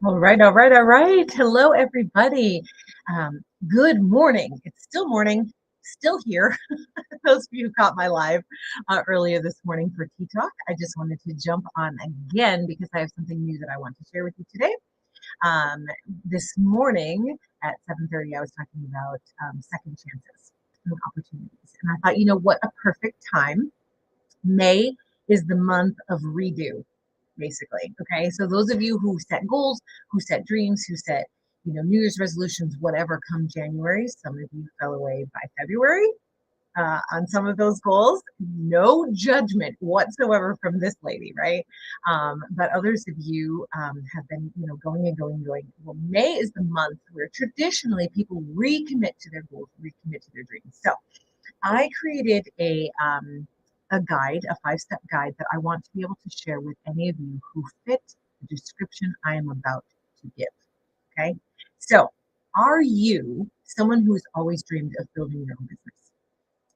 All right, all right, all right. Hello, everybody. Good morning. It's still morning, still here. Those of you who caught my live earlier this morning for Tea Talk, I just wanted to jump on again because I have something new that I want to share with you today. Um, this morning at 7:30, I was talking about second chances and opportunities, and I thought, what a perfect time. May is the month of redo, basically. Okay. So those of you who set goals, who set dreams, who set, New Year's resolutions, whatever come January, some of you fell away by February on some of those goals. No judgment whatsoever from this lady, right? But others of you have been, going and going and going. Well, May is the month where traditionally people recommit to their goals, recommit to their dreams. So I created a guide, a 5-step guide that I want to be able to share with any of you who fit the description I am about to give. Okay. So, are you someone who has always dreamed of building your own business?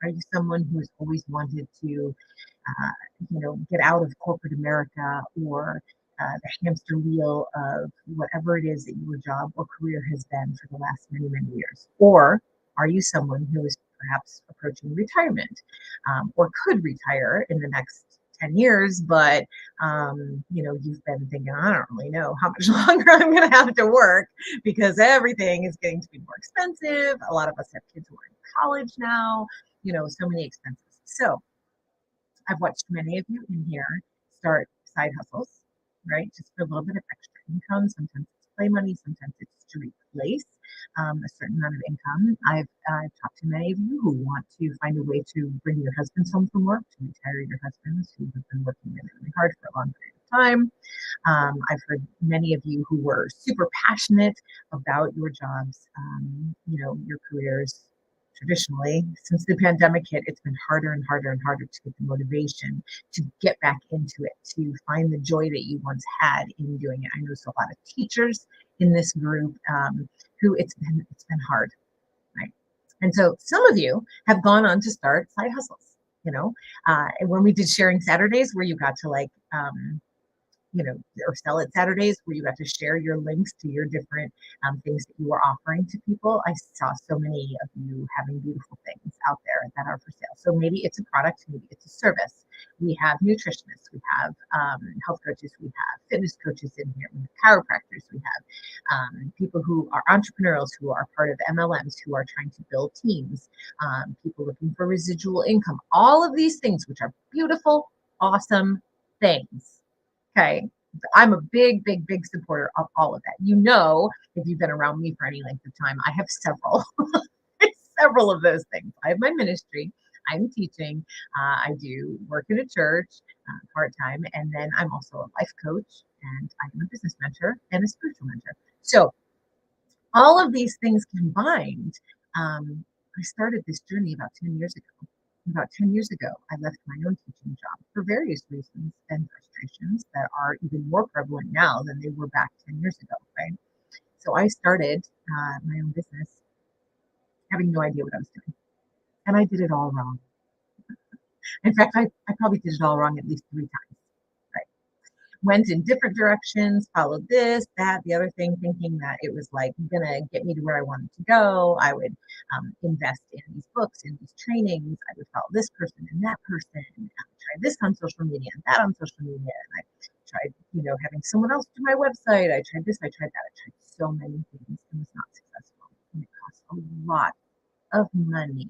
Are you someone who has always wanted to, get out of corporate America or the hamster wheel of whatever it is that your job or career has been for the last many, many years? Or are you someone who is perhaps approaching retirement or could retire in the next 10 years, but you've been thinking, I don't really know how much longer I'm going to have to work because everything is getting to be more expensive. A lot of us have kids who are in college now, so many expenses. So I've watched many of you in here start side hustles, right? Just for a little bit of extra income. Sometimes it's play money, sometimes it's to replace a certain amount of income. I've talked to many of you who want to find a way to bring your husbands home from work, to retire your husbands who have been working really, really hard for a long period of time. I've heard many of you who were super passionate about your jobs, your careers. Traditionally, since the pandemic hit, it's been harder and harder and harder to get the motivation to get back into it, to find the joy that you once had in doing it. I know a lot of teachers in this group who it's been hard, right? And so some of you have gone on to start side hustles. When we did sharing Saturdays, where you got to or sell it Saturdays where you got to share your links to your different things that you are offering to people. I saw so many of you having beautiful things out there that are for sale. So maybe it's a product, maybe it's a service. We have nutritionists, we have health coaches, we have fitness coaches in here, we have chiropractors, we have people who are entrepreneurs, who are part of MLMs, who are trying to build teams, people looking for residual income, all of these things, which are beautiful, awesome things. Okay. I'm a big, big, big supporter of all of that. If you've been around me for any length of time, I have several, several of those things. I have my ministry. I'm teaching. I do work at a church part time. And then I'm also a life coach and I'm a business mentor and a spiritual mentor. So all of these things combined, I started this journey about 10 years ago. About 10 years ago, I left my own teaching job for various reasons and frustrations that are even more prevalent now than they were back 10 years ago, right? So I started my own business having no idea what I was doing. And I did it all wrong. In fact, I probably did it all wrong at least 3 times, right? Went in different directions, followed this, that, the other thing, thinking that it was like gonna get me to where I wanted to go. I would invest in these books, in these trainings. I would follow this person and that person, and try this on social media and that on social media. And I tried, having someone else do my website. I tried this, I tried that. I tried so many things and was not successful. And it cost a lot of money.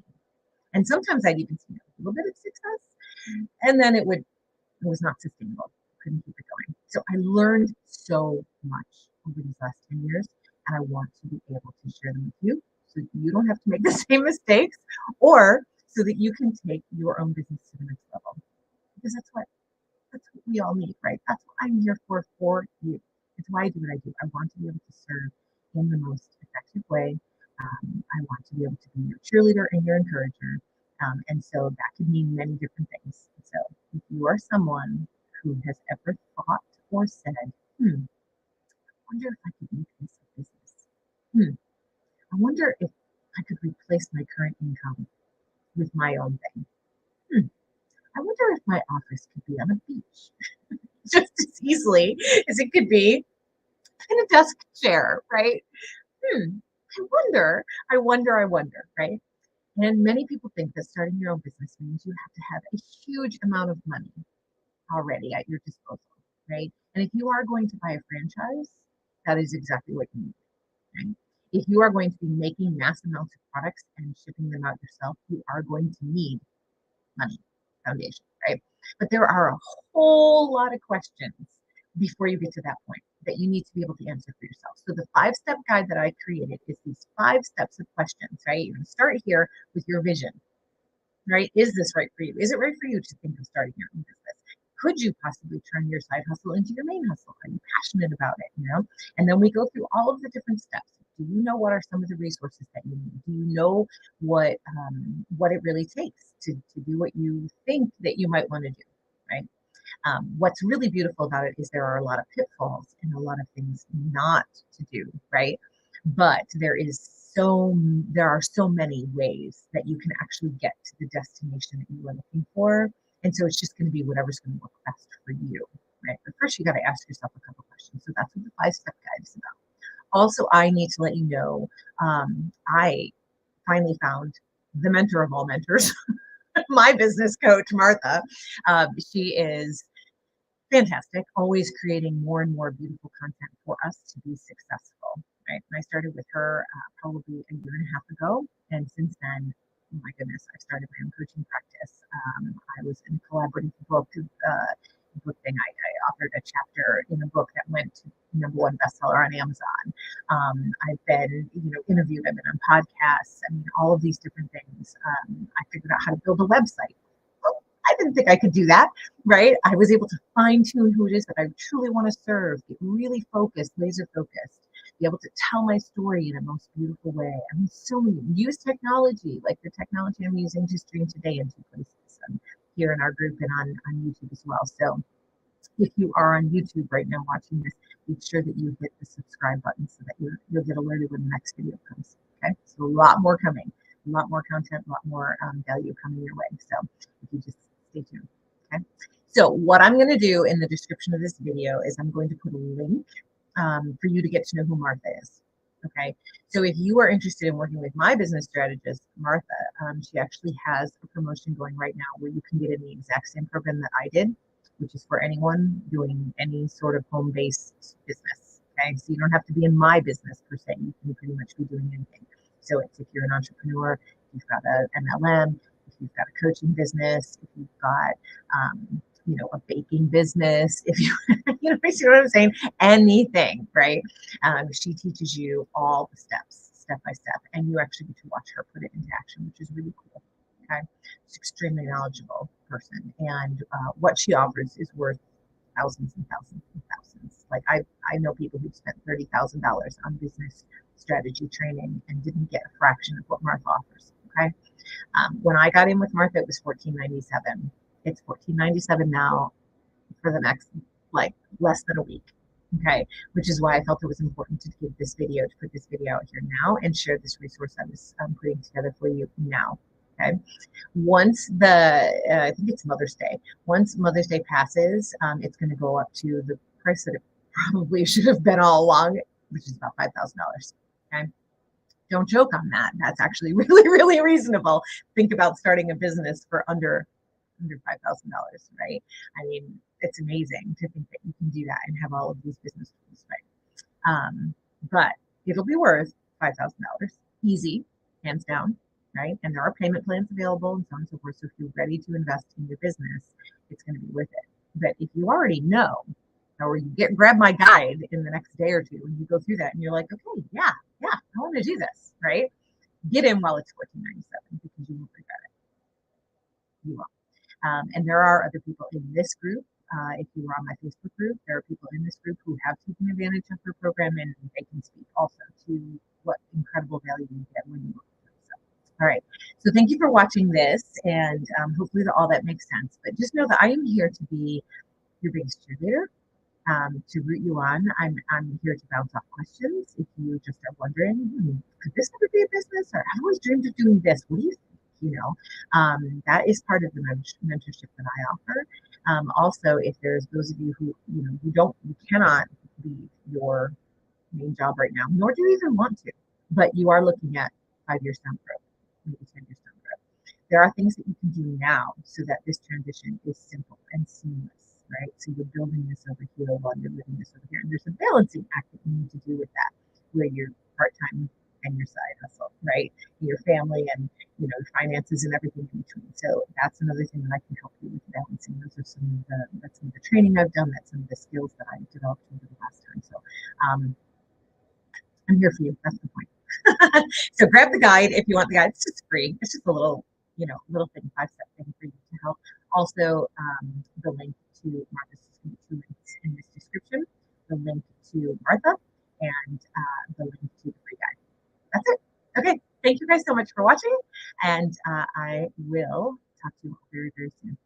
And sometimes I'd even see a little bit of success, and then it was not sustainable. Couldn't keep it going. So I learned so much over these last 10 years, and I want to be able to share them with you so that you don't have to make the same mistakes or so that you can take your own business to the next level. Because that's what we all need, right? That's what I'm here for you. It's why I do what I do. I want to be able to serve in the most effective way. I want to be able to be your cheerleader and your encourager. And so that could mean many different things. So if you are someone who has ever thought or said, I wonder if I could make this a business. I wonder if I could replace my current income with my own thing. I wonder if my office could be on a beach just as easily as it could be in a desk chair, right? Hmm. I wonder, right? And many people think that starting your own business means you have to have a huge amount of money already at your disposal, right? And if you are going to buy a franchise, that is exactly what you need, right? If you are going to be making mass amounts of products and shipping them out yourself, you are going to need money foundation, right? But there are a whole lot of questions before you get to that point that you need to be able to answer for yourself. So the 5-step guide that I created is these 5 steps of questions, right? You're going to start here with your vision, right? Is this right for you? Is it right for you to think of starting your own business? Could you possibly turn your side hustle into your main hustle? Are you passionate about it? And then we go through all of the different steps. Do you know what are some of the resources that you need? Do you know what it really takes to do what you think that you might want to do, right? What's really beautiful about it is there are a lot of pitfalls and a lot of things not to do, right? But there are so many ways that you can actually get to the destination that you are looking for. And so it's just going to be whatever's going to work best for you, right? But first, you got to ask yourself a couple questions. So that's what the 5-step guide is about. Also, I need to let you know, I finally found the mentor of all mentors, my business coach, Martha. She is fantastic, always creating more and more beautiful content for us to be successful, right? And I started with her probably a year and a half ago. And since then, oh my goodness, I've started my own coaching practice. I was in a collaborative book thing. I authored a chapter in a book that went to #1 bestseller on Amazon. I've been, interviewed. I've been on podcasts. I mean, all of these different things. I figured out how to build a website. Well, I didn't think I could do that, right? I was able to fine tune who it is that I truly want to serve, get really focused, laser focused, be able to tell my story in a most beautiful way. I mean, so many use technology, like the technology I'm using to stream today in 2 places, here in our group and on YouTube as well. So if you are on YouTube right now watching this, make sure that you hit the subscribe button so that you'll get alerted when the next video comes. Okay, so a lot more coming, a lot more content, a lot more value coming your way. So if you just stay tuned. Okay, so what I'm going to do in the description of this video is I'm going to put a link for you to get to know who Martha is. Okay, so if you are interested in working with my business strategist, Martha, she actually has a promotion going right now where you can get in the exact same program that I did, which is for anyone doing any sort of home-based business. Okay, so you don't have to be in my business per se. You can pretty much be doing anything. So it's if you're an entrepreneur, if you've got an MLM, if you've got a coaching business, if you've got a baking business, if you you see what I'm saying, anything, right? She teaches you all the steps, step by step, and you actually get to watch her put it into action, which is really cool. Okay, she's extremely knowledgeable person, and what she offers is worth thousands and thousands and thousands. Like I know people who've spent $30,000 on business strategy training and didn't get a fraction of what Martha offers. Okay, when I got in with Martha, it was $14.97. It's $14.97 now for the next less than a week. Okay, which is why I felt it was important to put this video out here now and share this resource I was putting together for you now. Okay, once I think it's Mother's Day. Once Mother's Day passes, it's going to go up to the price that it probably should have been all along, which is about $5,000. Okay, don't joke on that. That's actually really, really reasonable. Think about starting a business for under $5,000, right? I mean, it's amazing to think that you can do that and have all of these business tools, right? But it'll be worth $5,000, easy, hands down, right? And there are payment plans available and so on and so forth. So if you're ready to invest in your business, it's going to be worth it. But if you already know, or you grab my guide in the next day or two, and you go through that, and you're like, okay, yeah, I want to do this, right? Get in while it's $14.97 because you won't regret it. You won't. And there are other people in this group. If you are on my Facebook group, there are people in this group who have taken advantage of her program, and they can speak also to what incredible value you get when you work with her. So, all right. So thank you for watching this, and hopefully all that makes sense. But just know that I am here to be your biggest cheerleader, to root you on. I'm here to bounce off questions. If you just are wondering, could this ever be a business? Or I've always dreamed of doing this. What do you think? That is part of the mentorship that I offer. Also, if there's those of you who you cannot leave your main job right now, nor do you even want to, but you are looking at 5 years down the road, maybe 10 years down the road. There are things that you can do now so that this transition is simple and seamless, right? So you're building this over here while you're living this over here. And there's a balancing act that you need to do with that, where you're part-time and your side hustle, right? Your family and finances and everything in between. So that's another thing that I can help you with balancing. Those are that's some of the training I've done. That's some of the skills that I've developed over the last time. So um, I'm here for you. That's the point. So grab the guide if you want the guide. It's just free. It's just a little thing, 5-step thing for you to help. Also, the link to Martha's two links in this description, the link to Martha, and the link to the free guide. That's it. Okay. Thank you guys so much for watching, and I will talk to you all very, very soon.